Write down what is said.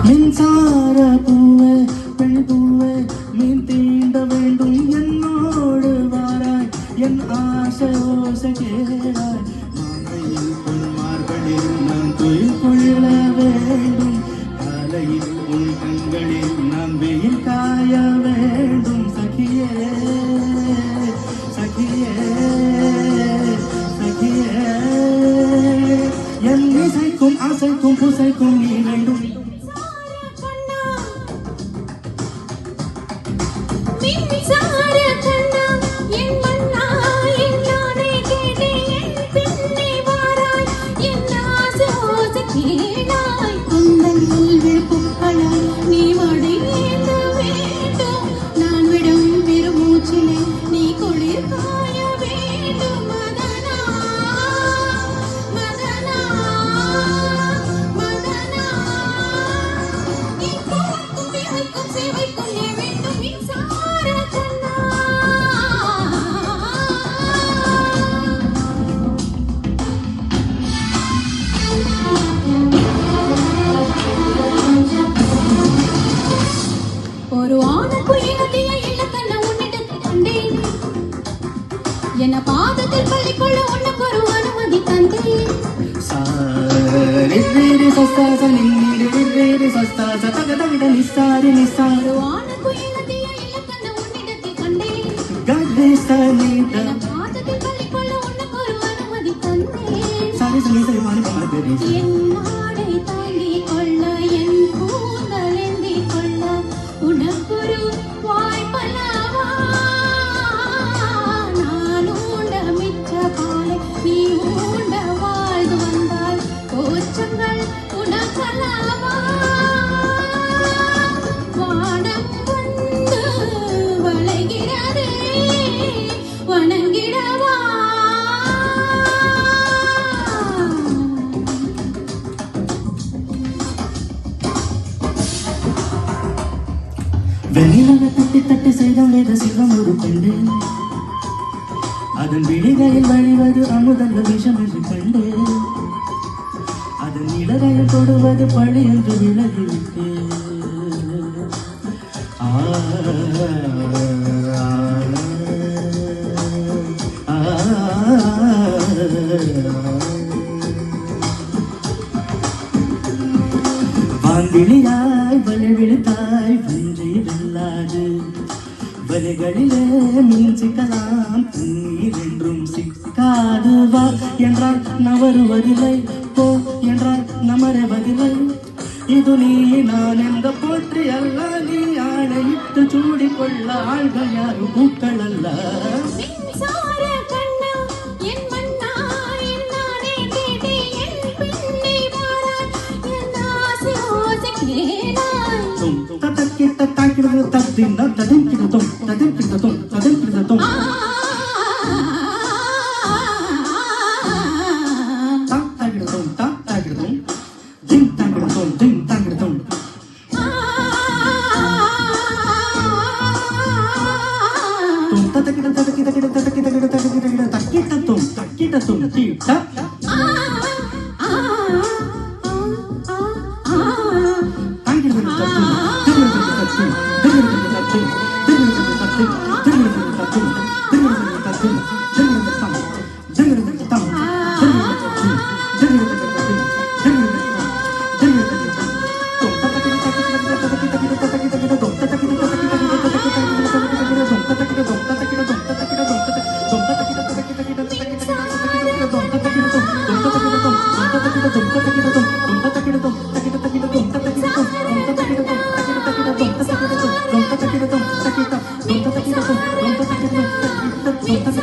மின்சார பூவே பெண் பூவே மீன் தீண்ட வேண்டும் என்னோடு வாராய் என் ஆசை ஓசை கேளாய் மாலையில் பொன் மார்களில் நான் துயில் கொள்ள வேண்டும் காலையில் உன் கண்களில் நான் வெயில் காய வேண்டும் சகியே சகியே சகியே என் இசைக்கும் ஆசைக்கும் பூசைக்கும் நீ வேண்டும் என்ன பாதத்தில் பள்ளிக்குள்ள உனக்கு ஒரு அனுமதி தந்தேன் சாரி சஸ்தாச நின்னிடு சஸ்தாச தகதகிட நிசாரி நிசாரு ஆனக்கு இனதிய இலக்கண உன்னிடத்தில் கண்டேன் கதேசனிட என்ன பாதத்தில் பள்ளிக்குள்ள உனக்கு ஒரு அனுமதி தந்தேன் சாரி சரி மானி பாதரி என் நாடை தாங்கிக் கொள்ள என் கூந்தல் ஏந்திக் கொள்ள உனக்கொரு வாய்ப்பல்லவா நீ ஊண்ட வாழ்ந்து வந்தால் கோச்சங்கள் உனக்கலவா வானம் கொண்டு வளைகிறதே வணங்கிடவா வெளியில தட்டி தட்டி செய்தம் வேத சிவம் ஒரு பெண்டு அதன் விழிகளில் வழிவது அமுதல்ல விஷம் என்று கண்டு அதன் நிழலையில் தொடுவது பழி என்று விலகிவிட்டு வான்விழியாய் வழிவிழுத்தாய் வஞ்சி வெல்லாது வலைகளிலே மீன் சிக்கலாம் தண்ணீர் என்றும் சிக்காது வா என்றால் நவருவதில்லை போ என்றால் நமரவதில்லை இது நீ நான் எந்த போற்றி அல்ல நீ ஆணையிட்டு சூடிக்கொள்ள ஆள்கள் யாரும் பூக்கள் அல்ல ததக்கிட்ட தாக்கிடுது தத்தின்னா ததிக்கிடுதும் ததிக்கிடுதும் ததிக்கிடுதும் தாக்கிடுதும் தாக்கிடுதும் ஜிம் தாக்கிடுதும் ஜிம் தாக்கிடுதும் ததக்கிட ததக்கிட ததக்கிட ததக்கிட ததக்கிட தக்கிட்டதும் தக்கிட்டதும் தீட்டா Don't